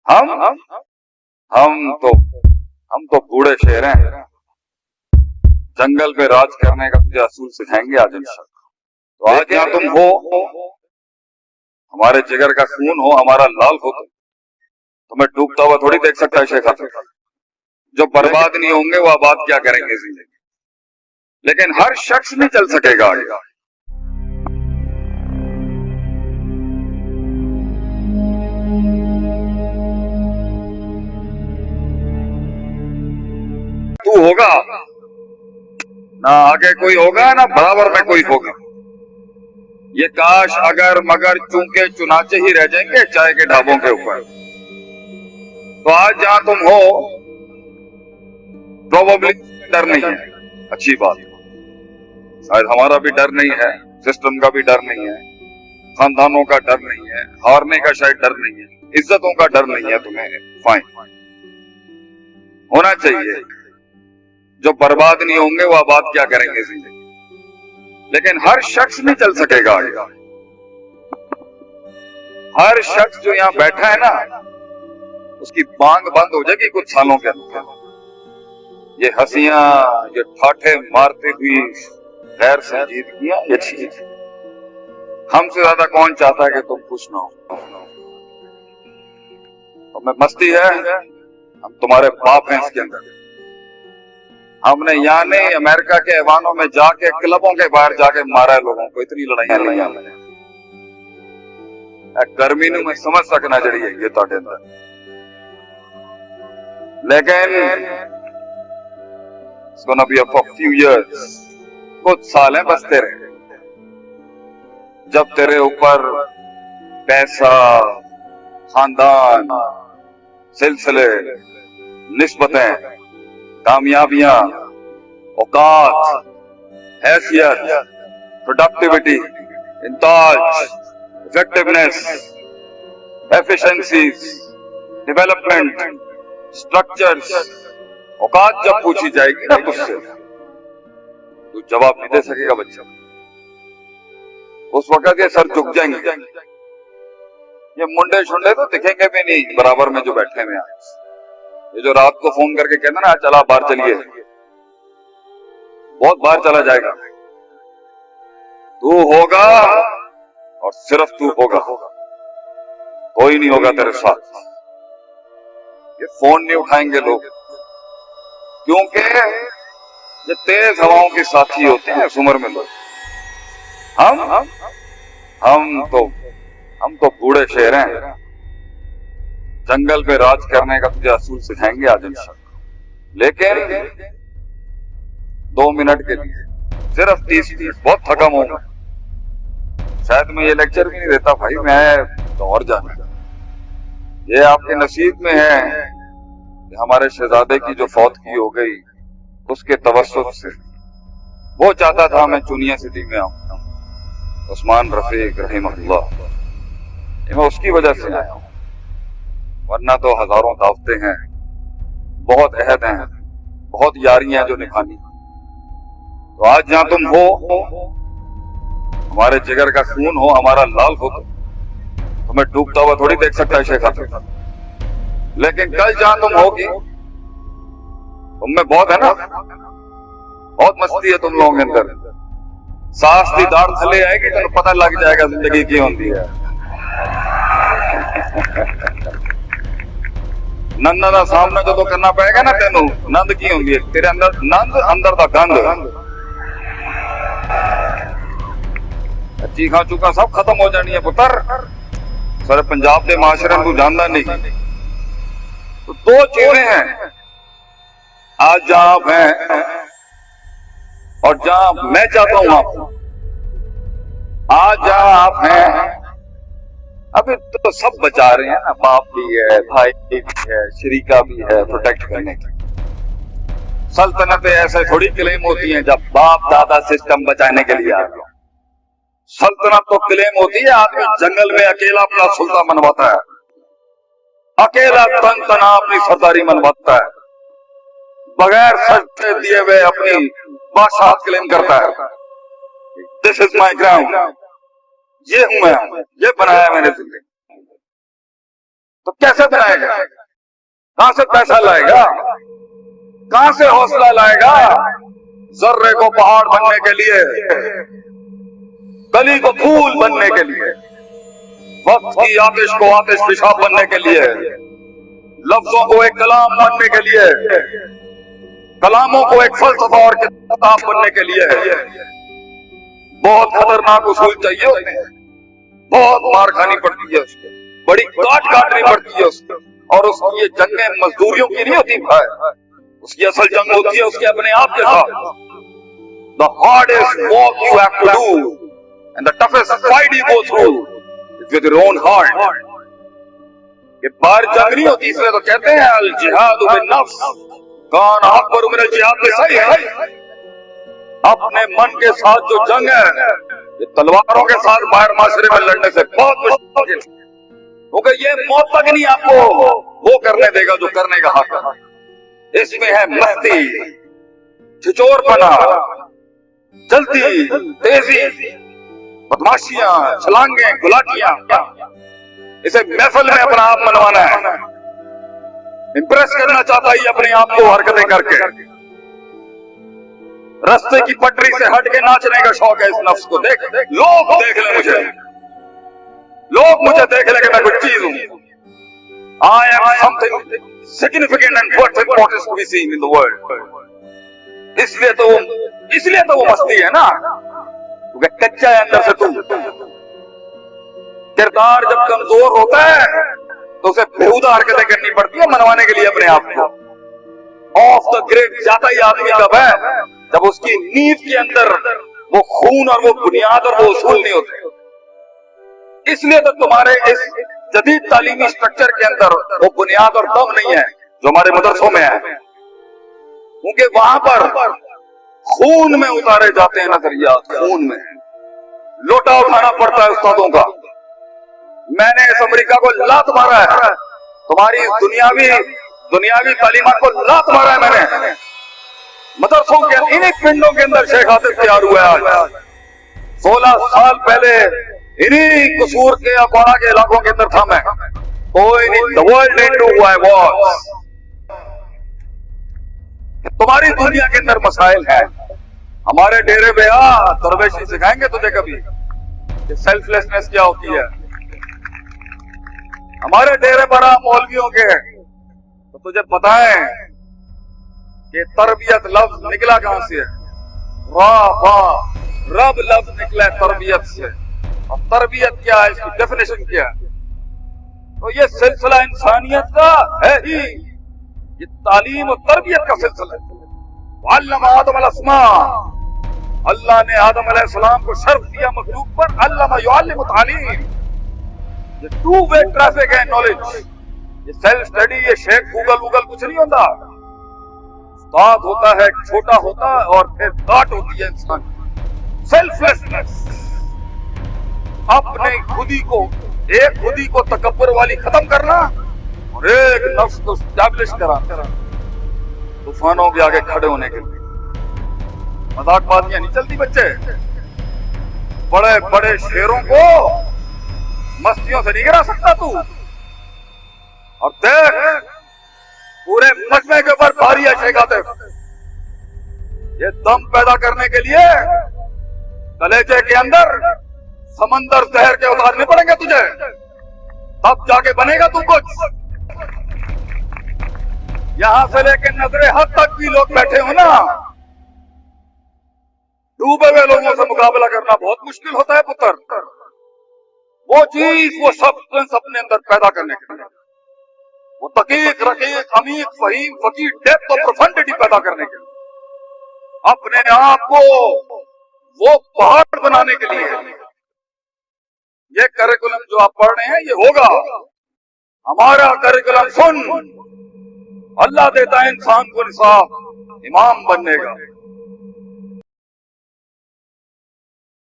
हम हम तो हम तो बूढ़े शेर हैं। जंगल पे राज करने का तुझे असूल सिखाएंगे आज इंशाल्लाह। तो आज यहाँ तुम हो, हमारे जिगर का खून हो, हमारा लाल हो, तुम्हें डूबता हुआ थोड़ी देख सकता है शेख हाफिज। जो बर्बाद नहीं होंगे वो आबाद क्या करेंगे जिंदगी। लेकिन हर शख्स नहीं चल सकेगा आगे। तू होगा ना, आगे कोई होगा ना बराबर में कोई होगा। ये काश अगर मगर चूंके चुनाचे ही रह जाएंगे चाय के ढाबों के ऊपर। तो आज जहां तुम हो प्रोबेबली डर नहीं है, अच्छी बात। शायद हमारा भी डर नहीं है, सिस्टम का भी डर नहीं है, खानदानों का डर नहीं है, हारने का शायद डर नहीं है, इज्जतों का डर नहीं है। तुम्हें फाइन होना चाहिए। जो बर्बाद नहीं होंगे वो आबाद क्या करेंगे जिंदगी। लेकिन हर शख्स नहीं चल सकेगा आगे। हर शख्स जो यहाँ बैठा है ना, उसकी बांग बंद हो जाएगी कुछ सालों के अंदर। ये हंसियां, ये ठाठे मारती हुई गैर संजीदगियां, ये चीज हमसे ज्यादा कौन चाहता है कि तुम खुश ना हो। हमें मस्ती है, हम तुम्हारे बाप हैं इसके अंदर। हमने यहाँ नहीं, अमेरिका के ऐवानों में जाके, क्लबों के बाहर जाके मारा है लोगों को। इतनी लड़ाइयां लड़ाइयां हमने। गर्मी नूं मैं समझ सकना जड़ी है ये तुहाडे अंदर। लेकिन it's gonna be for few years, कुछ साल हैं बस तेरे। जब तेरे ऊपर पैसा, खानदान, सिलसिले, निस्बतें, कामयाबियां, औकात, हैसियत, प्रोडक्टिविटी, इंताज, इफेक्टिवनेस, एफिशिएंसीज, डेवलपमेंट, स्ट्रक्चर्स, औकात जब पूछी जाएगी ना तुझसे, तो जवाब नहीं दे सकेगा बच्चा। उस वक्त ये सर झुक जाएंगे। ये मुंडे शुंडे तो दिखेंगे भी नहीं बराबर में जो बैठे हुए हैं। ये जो रात को फोन करके कहना ना चला बाहर चलिए, बहुत बाहर चला जाएगा। तू होगा और सिर्फ तू होगा, कोई नहीं होगा तेरे साथ। ये फोन नहीं उठाएंगे लोग, क्योंकि ये तेज हवाओं के साथी होते हैं इस उम्र में लोग। हम तो बूढ़े शेर हैं। जंगल पे राज करने का तुझे असूल सिखाएंगे आज इंशाल्लाह। लेकिन 2 मिनट के लिए, सिर्फ 30 मिनट, बहुत थका हूं मैं। शायद मैं ये लेक्चर भी नहीं देता भाई, मैं तो और जाना। ये आपके नसीब में है कि हमारे शहजादे की जो फौत की हो गई, उसके तवस्सुत से वो चाहता था मैं चुनिया सिटी में आऊं, उस्मान रफीक रहमतुल्लाह, मैं उसकी वजह से आया हूं। वरना तो हजारों दावतें हैं, बहुत अहद हैं, बहुत यारियां जो निभानी। तो आज जहां तुम हो, हमारे जिगर का खून हो, हमारा लाल हो, तुम्हें डूबता हुआ थोड़ी देख सकता है शेख हाफिज। लेकिन कल जहां तुम होगी, तुममें बहुत है ना, बहुत मस्ती है तुम लोगों के अंदर। सास की दाढ़ थले आएगी तो पता लग जाएगा जिंदगी की होती है। नंद का सामना जो तो करना पड़ेगा ना तेनू, नंद की होंगी है तेरे अंदर, नंद अंदर का गंद। चीखा चूखा सब खत्म हो जानी है पुत्र। सारे पंजाब के माशरे तू जानता नहीं। तो 2 चेहरे हैं, आज जहां आप हैं और जहां मैं चाहता हूं आप। आज जहां आप हैं, अभी तो सब बचा रहे हैं ना, बाप भी है, भाई भी है, शरीका भी है प्रोटेक्ट करने की। सल्तनतें ऐसे थोड़ी क्लेम होती हैं जब बाप दादा सिस्टम बचाने के लिए आ गया। सल्तनत तो क्लेम होती है आदमी जंगल में अकेला अपना सुल्तान मनवाता है, अकेला तन तना अपनी सरदारी मनवाता है, बगैर सजदे दिए हुए अपनी बादशाहत क्लेम करता है। दिस इज माई ग्राउंड, ये हूं मैं, ये बनाया मैंने जिंदगी। तो कैसे बनाएगा? कहां से पैसा लाएगा? कहां से हौसला लाएगा? जर्रे को पहाड़ बनने के लिए, कली को फूल बनने के लिए, वक्त की आतिश को आतिश पेशाब बनने के लिए, लफ्जों को एक कलाम बनने के लिए, कलामों को एक फलसफा और किताब बनने के लिए बहुत खतरनाक उसूल चाहिए होते हैं। बहुत मार खानी पड़ती है उसको, बड़ी काट काटनी पड़ती है उसको। और उसकी ये जंगें मजदूरियों की नहीं होती भाई, उसकी असल जंग होती है उसके अपने आप के साथ। The hardest walk you have to do and the toughest fight you go through is with your own heart. ये बाहर जंग नहीं होती, इसलिए तो कहते हैं अल जिहाद बिन नफ्स कान अकबर मिनल जिहाद में सही है। अपने मन के साथ जो जंग है ये तलवारों के साथ बाहर माशरे में लड़ने से बहुत मुश्किल, क्योंकि ये मौत तक नहीं आपको वो करने देगा जो करने का हक है। इसमें है मस्ती, छिचोरपना, जल्दी, तेजी, बदमाशियां, छलांगे, गुलाटियां। इसे महफिल में अपना आप मनवाना है, इंप्रेस करना चाहता है अपने आप को हरकतें करके। रास्ते की पटरी से हट के नाचने का शौक है इस नफ्स को। देख लोग देख ले मुझे, लोग मुझे देख ले कि मैं कुछ चीज हूं। I am something significant and worth importance to be seen in the world. इसलिए तो वो मस्ती है ना, क्योंकि कच्चा है अंदर से तू। किरदार जब कमजोर होता है तो उसे बेहुदा हरकतें करनी पड़ती है मनवाने के लिए अपने आप को। ऑफ द ग्रिड जाता ही आदमी कब है? जब उसकी नींव के अंदर वो खून और वो बुनियाद और वो उसूल नहीं होते। इसलिए तो तुम्हारे इस जदीद तालीमी स्ट्रक्चर के अंदर वो बुनियाद और दम नहीं है जो हमारे मदरसों में है, क्योंकि वहां पर खून में उतारे जाते हैं नजरियात। खून में लोटा उठाना पड़ता है उस्तादों का। मैंने इस अमेरिका को लात मारा है, तुम्हारी दुनियावी तालीमात को लात मारा है मैंने। मदरसों के इन्हीं पिंडों के अंदर शेख आतिफ तैयार हुआ है आज। 16 साल पहले इन्हीं कसूर के अखबारा के इलाकों के अंदर था मैं। कोई नहीं, the world didn't do what I was. तुम्हारी दुनिया के अंदर मसाइल है, हमारे डेरे पे आ, दरवेशी सिखाएंगे तुझे कभी कि सेल्फलेसनेस क्या होती है। हमारे डेरे पर आ मौलवियों के, तो तुझे पता है कि तरबियत लफ्ज निकला कहां से है? रब लफ्ज निकला है तरबियत से। और तरबियत क्या है, इसकी डेफिनेशन क्या है? तो ये सिलसिला इंसानियत का है ही, ये तालीम और तरबियत का सिलसिला है। अल्लामा आदम अलैहिस्सलाम, अल्लाह ने आदम अलैहिस्सलाम को शर्फ दिया मखलूक पर। अल्लामा युअल्लिमु तालीम, ये टू वे ट्रैफिक है नॉलेज। ये सेल्फ स्टडी, ये शेख गूगल कुछ नहीं होता। उस्ताद होता है, छोटा होता है, और फिर घाट होती है इंसान। सेल्फलेसनेस, अपने खुदी को तकब्बुर वाली खत्म करना और एक नफ्स को स्टैब्लिश कराना, तूफानों के आगे खड़े होने के लिए। मजाकबाजियां नहीं चलती बच्चे। बड़े बड़े शेरों को मस्तियों से नहीं गिरा सकता तू। और देख पूरे मजमे के ऊपर भारी है शेख आतिफ। ये दम पैदा करने के लिए कलेजे के अंदर समंदर जहर के उतारने पड़ेंगे तुझे, तब जाके बनेगा तू कुछ। यहां से लेके नजरे हद तक भी लोग बैठे हो ना, डूबे हुए लोगों से मुकाबला करना बहुत मुश्किल होता है पुत्र। वो चीज, वो सब्सटेंस अपने अंदर पैदा करने के लिए, वो तकीक, रकीक, अमीक, फहीम, फकीर, डेप्थ और प्रोफंडिटी पैदा करने के लिए, अपने आप को वो पहाड़ बनाने के लिए ये करिकुलम जो आप पढ़ रहे हैं ये होगा। हमारा करिकुलम सुन, अल्लाह देता है इंसान को निसाब, इमाम बनने का।